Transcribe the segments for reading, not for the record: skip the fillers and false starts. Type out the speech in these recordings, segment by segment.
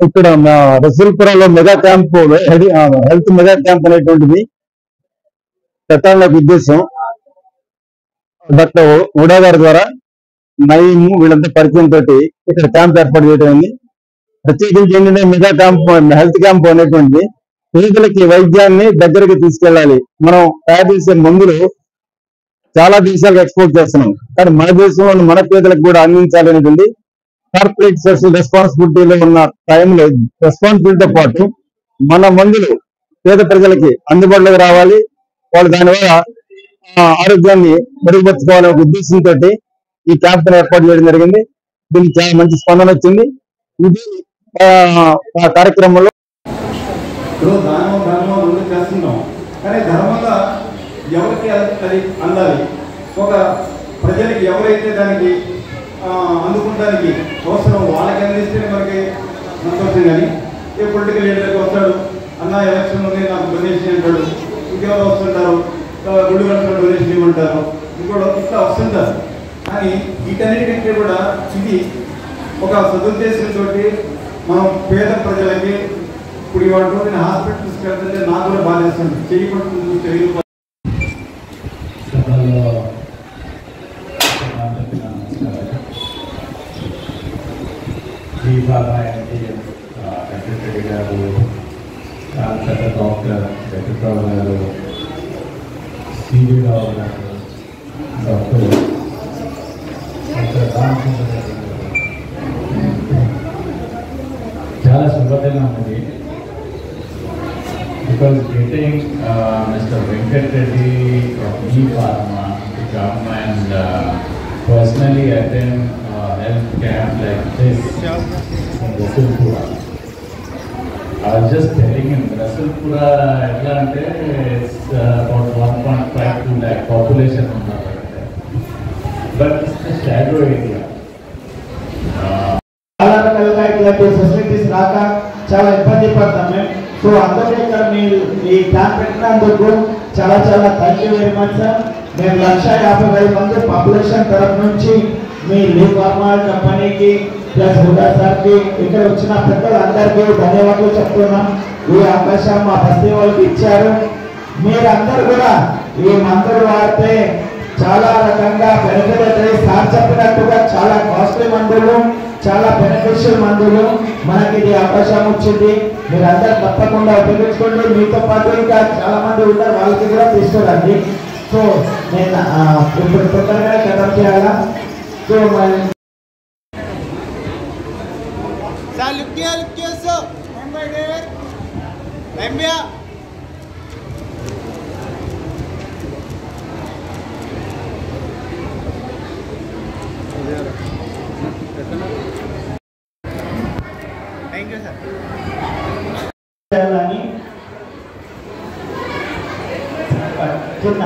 ఇక్కడ మా రసూల్పురంలో mega camp health mega camp అనేటువంటిది పెట్టాలనే ఉద్దేశం డాక్టర్ ఉడా గారి ద్వారా నయీము వీళ్ళంతా పరిచయం తోటి ఇక్కడ క్యాంప్ ఏర్పాటు చేయడం అయింది. ప్రత్యేకించి ఏంటంటే మెగా క్యాంప్ హెల్త్ క్యాంప్ అనేటువంటి పేదలకి వైద్యాన్ని దగ్గరికి తీసుకెళ్ళాలి. మనం తయారు చేసే మందులు చాలా దేశాలకు ఎక్స్పోర్ట్ చేస్తున్నాం, కానీ మన దేశంలో మన పేదలకు కూడా అందించాలి అనేటువంటి కార్పొరేట్ సోషల్ రెస్పాన్సిబిలిటీలో ఉన్న టైంలో రెస్పాన్సిబిలిటీతో పాటు మన మందులు పేద ప్రజలకి అందుబాటులోకి రావాలి, వాళ్ళు దానివల్ల ఆరోగ్యాన్ని మెరుగుపరుచుకోవాలనే ఒక ఉద్దేశంతో ఈ క్యాంప్ ఏర్పాటు చేయడం జరిగింది. దీనికి చాలా మంచి స్పందన వచ్చింది. ఇది కార్యక్రమంలో చేస్తున్నాం, కానీ ధర్మంగా ఎవరికి అది అందాలి, ఒక ప్రజలకి ఎవరైతే దానికి అందుకుంటానికి అవసరం వాళ్ళకి అందిస్తే మనకి సంతోషం. కానీ ఏ పొలిటికల్ లీడర్కి వస్తాడు, అన్న ఎలక్షన్ ఉంది నాకు డొనేషన్ అంటాడు, ఇంకెవరు వస్తుంటారు గుళ్ళు గంటలు డొనేషన్ ఇవ్వమంటారు, ఇంకోటి ఇట్లా వస్తుంటారు. కానీ వీటన్నిటికంటే కూడా ఇది ఒక సదుద్దేశంతో మనం పేద ప్రజలకి ఇప్పుడు ఇవాళ నేను హాస్పిటల్ తీసుకెళ్తుంటే నాకు కూడా బాధ చేస్తుంది, చేయకుండా తెలియదు. సెక్రటరీ గారు, డాక్టర్ వెంకట్రావు గారు, సివి రావు గారు, డాక్టర్ రామచంద్ర గారు, చాలా శుభ్రతగా ఉన్నది. Because getting mister Venkat Reddy of E-Pharma to come and personally attend health camp like this in Rasulpura. I was just telling him, Rasulpura etla ante it's about 1.52 lakh population unnaru, but it's a shadow area. చాలా రకాలుగా ఇట్లాంటి facilities రాక చాలా ఇబ్బంది పడతాం మేము. So అందరూ ఇక్కడ మీరు ఈ క్యాంప్ పెట్టినందుకు చాలా చాలా thank you very much sir. మేము 150,000 మంది పాపులేషన్ తరఫు నుంచి మీ E-Pharma కంపెనీకి ప్లస్ హుడా సార్కి ఇక్కడ వచ్చిన పెద్దలందరికీ ధన్యవాదాలు చెప్తున్నాం. ఈ అవకాశం మా బస్తీ వాళ్ళకి ఇచ్చారు. మీరందరూ కూడా ఈ మందులు వాడితే చాలా రకంగా బెనిఫిట్ అవుతాయి. సార్ చెప్పినట్టుగా చాలా కాస్ట్లీ మందులు, చాలా బెనిఫిషియల్ మందులు మనకి ఇది అవకాశం వచ్చింది. మీరందరూ తప్పకుండా ఉపయోగించుకోండి. మీతో పాటు ఇంకా చాలా మంది ఉంటారు, వాళ్ళకి కూడా తీసుకురండి. సో నేను ఇప్పుడు తొందరగా కథం చేయాలా. సో చేయాలని చిన్న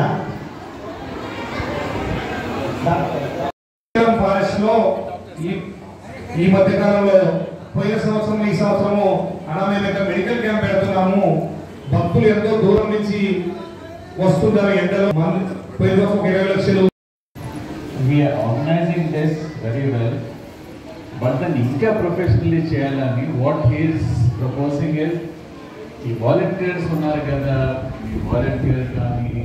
ఫారెస్ట్ లో ఈ మధ్య కాలంలో పోయిన సంవత్సరం ఈ సంవత్సరము మేము ఇక్కడ మెడికల్ క్యాంప్ పెడుతున్నాము. భక్తులు ఎంతో దూరం నుంచి వస్తుంటారు ఎండలో. పోయిన 20 లక్షలు. We are organizing this very well, but then ఇంకా ప్రొఫెషనల్లీ చేయాలని what he is proposing is ఈ వాలంటీర్స్ ఉన్నారు కదా, ఈ వాలంటీర్స్ కానీ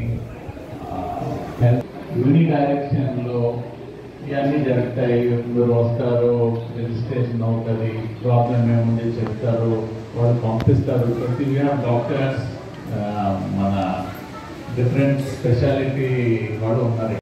యూని డైరెక్షన్లో ఇవన్నీ జరుగుతాయి. మీరు వస్తారు, రిజిస్ట్రేషన్ అవుతుంది, ప్రాబ్లం ఏముంది చెప్తారు, వాళ్ళు పంపిస్తారు. ప్రతి డాక్టర్స్ మన డిఫరెంట్ స్పెషాలిటీ వాడు ఉన్నారు.